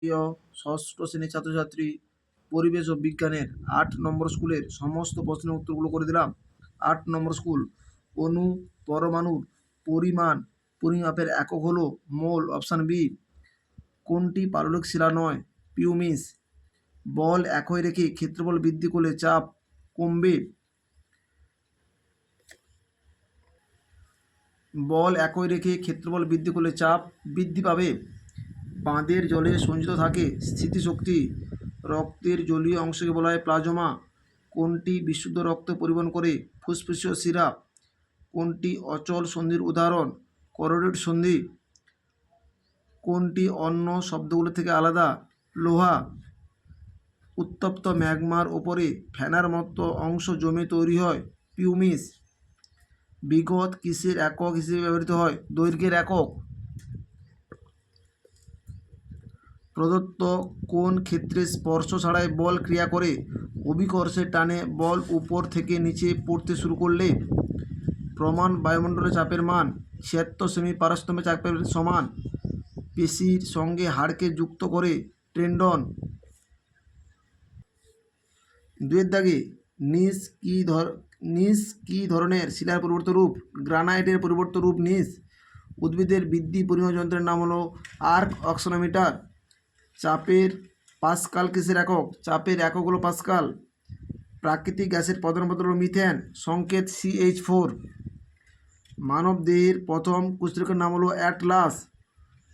প্রিয় ষষ্ঠ শ্রেণীর ছাত্রছাত্রী, পরিবেশ ও বিজ্ঞানের ৮ নম্বর স্কুলের সমস্ত প্রশ্নের উত্তরগুলো করে দিলাম। ৮ নম্বর স্কুল, অণু পরমাণুর পরিমাণ পরিমাপের একক হলো মোল। Option B. কোনটি পাললিক শিলা নয়? পিউমিস। বল একই রেখে ক্ষেত্রফল বৃদ্ধি করলে চাপ কমবে। বল একই রেখে ক্ষেত্রফল বৃদ্ধি করলে চাপ বৃদ্ধি পাবে। বাঁধের জলে সঞ্চিত থাকে স্মৃতিশক্তি। রক্তের জলীয় অংশকে বলা হয় প্লাজমা। কোনটি বিশুদ্ধ রক্ত পরিবহন করে? ফুসফুসীয় শিরা। কোনটি অচল সন্ধির উদাহরণ? করোডেড সন্ধি। কোনটি অন্য শব্দগুলো থেকে আলাদা? লোহা। উত্তপ্ত ম্যাগমার ওপরে ফেনার মতো অংশ জমে তৈরি হয় পিউমিস। বিগত কিসের একক হিসেবে ব্যবহৃত হয়? দৈর্ঘ্যের একক। প্রদত্ত কোন ক্ষেত্রে স্পর্শ ছাড়াই বল ক্রিয়া করে? অভিকর্ষের টানে বল উপর থেকে নিচে পড়তে শুরু করলে। প্রমাণ বায়ুমণ্ডলের চাপের মান ৭৬ সেমি পারস্তম্ভের চাপের সমান। পেশির সঙ্গে হাড়কে যুক্ত করে টেন্ডন। দুয়ের দাগে নিস কি ধরনের শিলার পরিবর্তিত রূপ? গ্রানাইটের পরিবর্তিত রূপ নিস। উদ্ভিদের বৃদ্ধি পরিমাপ যন্ত্রের নাম হলো আর্ক অক্সনোমিটার। চাপের পাস্কাল কিসের একক? চাপের একক হলো পাস্কাল। প্রাকৃতিক গ্যাসের প্রধান উপাদান হলো মিথেন, সংকেত CH4। মানব দেহের প্রথম কুষ্ঠরেখার নাম হলো অ্যাটলাস।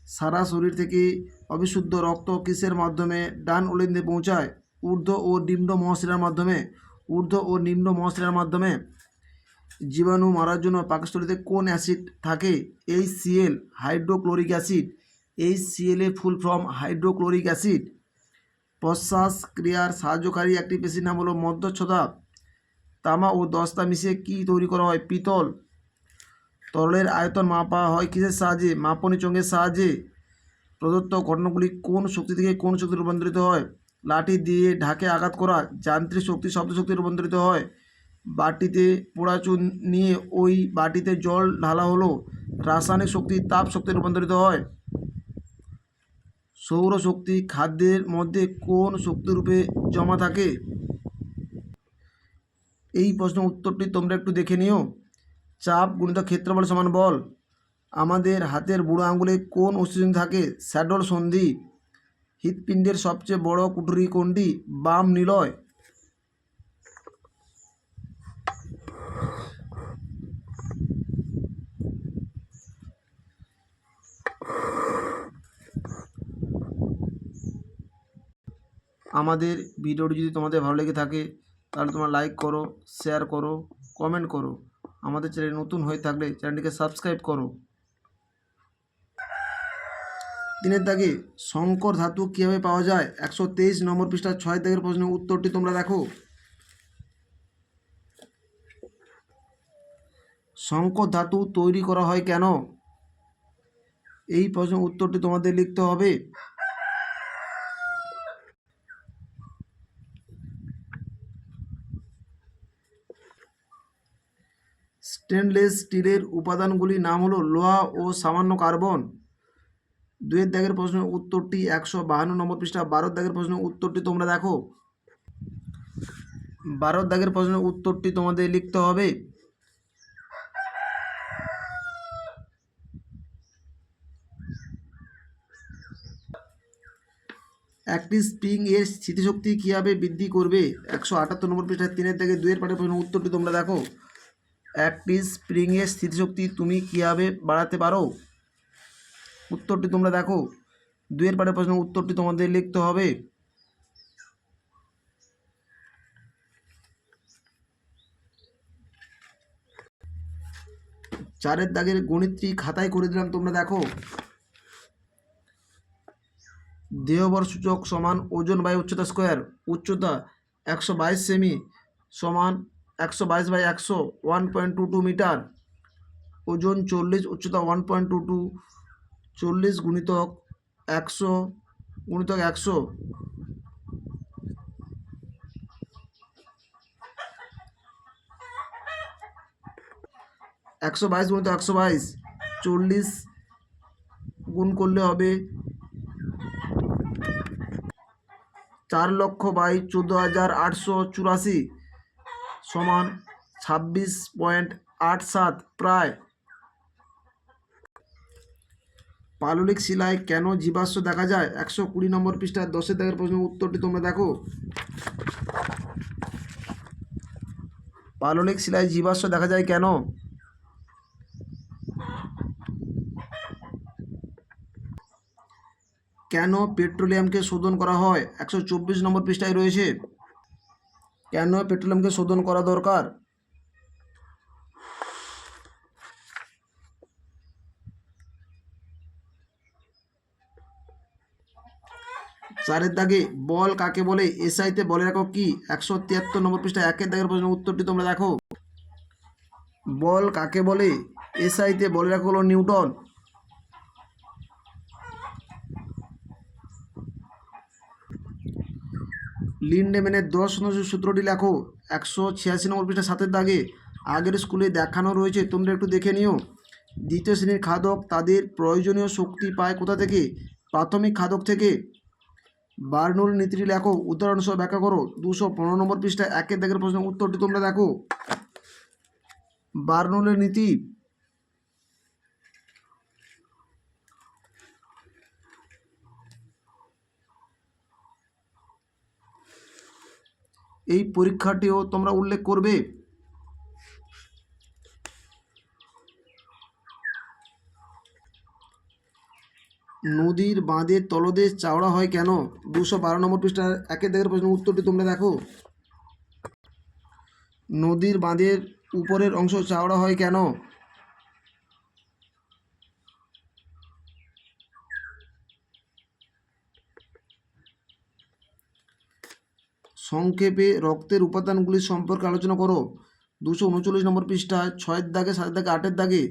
সারা শরীর থেকে অবিশুদ্ধ রক্ত কিসের মাধ্যমে ডান অলিন্দে পৌঁছায়? ঊর্ধ্ব ও নিম্ন মহাশিরার মাধ্যমে। ঊর্ধ্ব ও নিম্ন মহাশিরার মাধ্যমে। জীবাণু মারার জন্য পাকস্থলীতে কোন অ্যাসিড থাকে? HCl, hydrochloric acid. HCl এর ফুল ফর্ম হাইড্রোক্লোরিক অ্যাসিড। প্রশ্বাস ক্রিয়ার সাহায্যকারী একটি পেশির নাম হলো মধ্যচ্ছদা। তামা ও দস্তা মিশিয়ে কি তৈরি করা হয়? পিতল। তরলের আয়তন মাপা হয় কিসের সাহায্যে? মাপনী চোঙের সাহায্যে। প্রদত্ত ঘটনাগুলি কোন শক্তি থেকে কোন শক্তি রূপান্তরিত হয়? লাঠি দিয়ে ঢাকে আঘাত করা যান্ত্রিক শক্তি শব্দ শক্তি রূপান্তরিত হয়। বাটিতে পোড়াচুন নিয়ে ওই বাটিতে জল ঢালা হলো রাসায়নিক শক্তি তাপ শক্তি রূপান্তরিত হয়। সৌরশক্তি খাদ্যের মধ্যে কোন শক্তিরূপে জমা থাকে? এই প্রশ্নের উত্তরটি তোমরা একটু দেখে নিও। চাপ গুণিত ক্ষেত্রফল সমান বল। আমাদের হাতের বুড়ো আঙুলে কোন অস্থিসন্ধি থাকে? স্যাডল সন্ধি। হৃৎপিণ্ডের সবচেয়ে বড় কুঠুরি কোনটি? বাম নিলয়। আমাদের ভিডিওটি যদি তোমাদের ভালো লেগে থাকে তাহলে তোমরা লাইক করো, শেয়ার করো, কমেন্ট করো। আমাদের চ্যানেল নতুন হয়ে থাকলে চ্যানেলটিকে সাবস্ক্রাইব করো। 3 দাগে সংকর ধাতু কীভাবে পাওয়া যায়? 123 নম্বর পৃষ্ঠা 6 দাগের প্রশ্নের উত্তরটি তোমরা দেখো। সংকর ধাতু তৈরি করা হয় কেন? এই প্রশ্নের উত্তরটি তোমাদের লিখতে হবে। স্টেনলেস স্টিলের উপাদানগুলির নাম হলো লোহা ও সামান্য কার্বন। 2 দাগের প্রশ্নের উত্তরটি 152 নম্বর পৃষ্ঠা 12 দাগের প্রশ্নের উত্তরটি তোমরা দেখো। 12 দাগের প্রশ্নের উত্তরটি তোমাদের লিখতে হবে। একটি স্প্রিং এর স্থিতিশক্তি কীভাবে বৃদ্ধি করবে? 178 নম্বর পৃষ্ঠা 3 দাগে 2 পাঠের প্রশ্নের উত্তরটি তোমরা দেখো। একটি স্প্রিং এর স্থিতিশক্তি তুমি কীভাবে বাড়াতে পারো? উত্তরটি তোমরা দেখো। 2 পাঠের প্রশ্নের উত্তরটি তোমাদের লিখতে হবে। 4 দাগের গণিতটি খাতায় করে দিলাম, তোমরা দেখো। দেহবর সূচক সমান ওজন বাই উচ্চতা স্কোয়ার। উচ্চতা 122 সেমি সমান 122/100 1.22 মিটার। ওজন 40, উচ্চতা 1.22, 40 গুণিতক 100 গুণিতক 100 122 গুণিতক 122, 40 গুণ করলে হবে 4,22,14,884 সমান 26.87 প্রায়। পাললিক শিলায় কেন জীবাশ্ম দেখা যায়? 120 নম্বর পৃষ্ঠার 10 দাগের প্রশ্নের উত্তরটি তোমরা দেখো। পাললিক শিলায় জীবাশ্ম দেখা যায় কেন? কেন পেট্রোলিয়ামকে শোধন করা হয়? 124 নম্বর পৃষ্ঠায় রয়েছে। কেন পেট্রোলিয়ামকে শোধন করা দরকার? চারের দাগে বল কাকে বলে? এসআইতে বলের একক কি? 173 নম্বর পৃষ্ঠায় 1 দাগের প্রশ্নের উত্তরটি তোমরা দেখো। বল কাকে বলে? এসআইতে বলের একক হলো নিউটন। লিন্ডেম্যানের 10 সূত্রটি লেখো। 186 নম্বর পৃষ্ঠা 7 দাগে আগের স্কুলে দেখানো রয়েছে, তোমরা একটু দেখে নিও। দ্বিতীয় শ্রেণীর খাদক তাদের প্রয়োজনীয় শক্তি পায় কোথা থেকে? প্রাথমিক খাদক থেকে। বার্নুল নীতিটি লেখো, উদাহরণ সহ ব্যাখ্যা করো। 215 নম্বর পৃষ্ঠায় 1 দাগের প্রশ্নের উত্তরটি তোমরা দেখো। বার্নুলের নীতি। এই পরীক্ষাটিও তোমরা উল্লেখ করবে। নদীর বাঁধের তলদেশ চওড়া হয় কেন? 212 নম্বর পৃষ্ঠার 1 দাগের প্রশ্নের উত্তরটি তোমরা দেখো। নদীর বাঁধের উপরের অংশ চওড়া হয় কেন? সংক্ষেপে রক্তের উপাদানগুলি সম্পর্কে আলোচনা করো। 239 নম্বর পৃষ্ঠায় 6 দাগে 7 দাগে 8 দাগে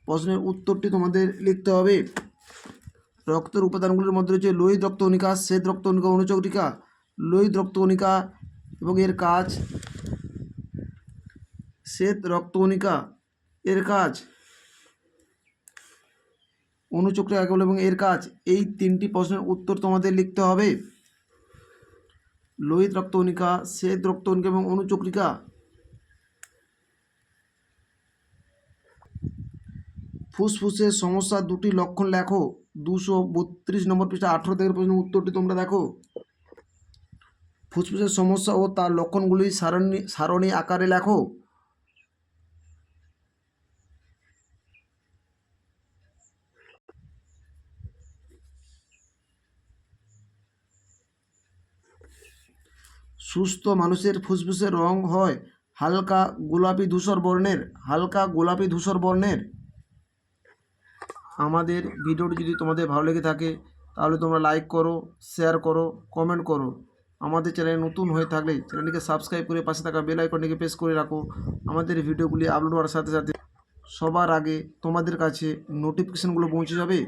প্রশ্নের উত্তরটি তোমাদের লিখতে হবে। রক্তের উপাদানগুলির মধ্যে রয়েছে লোহিত রক্তকণিকা, শ্বেত রক্তকণিকা, অনুচক্রিকা। লোহিত রক্তকণিকা এবং এর কাজ, শ্বেত রক্তকণিকা এর কাজ, অনুচক্রিকা এবং এর কাজ, এই 3টি প্রশ্নের উত্তর তোমাদের লিখতে হবে। লোহিত রক্তকণিকা, শ্বেত রক্তকণিকা এবং অনুচক্রিকা। ফুসফুসের সমস্যা দুটি লক্ষণ লেখো। 232 নম্বর পৃষ্ঠা 18 দাগের প্রশ্নের উত্তরটি তোমরা দেখো। ফুসফুসের সমস্যা ও তার লক্ষণগুলি সারণী আকারে লেখো। সুস্থ মানুষের ফুসফুসের রং হয় হালকা গোলাপি ধূসর বর্ণের। হালকা গোলাপি ধূসর বর্ণের। আমাদের ভিডিওটি যদি তোমাদের ভালো লেগে থাকে তাহলে তোমরা লাইক করো, শেয়ার করো, কমেন্ট করো। আমাদের চ্যানেল নতুন হয়ে থাকলে চ্যানেলটিকে সাবস্ক্রাইব করে পাশে থাকা বেল আইকনটিকে প্রেস করে রাখো। আমাদের ভিডিওগুলি আপলোড হওয়ার সাথে সাথে সবার আগে তোমাদের কাছে নোটিফিকেশানগুলো পৌঁছে যাবে।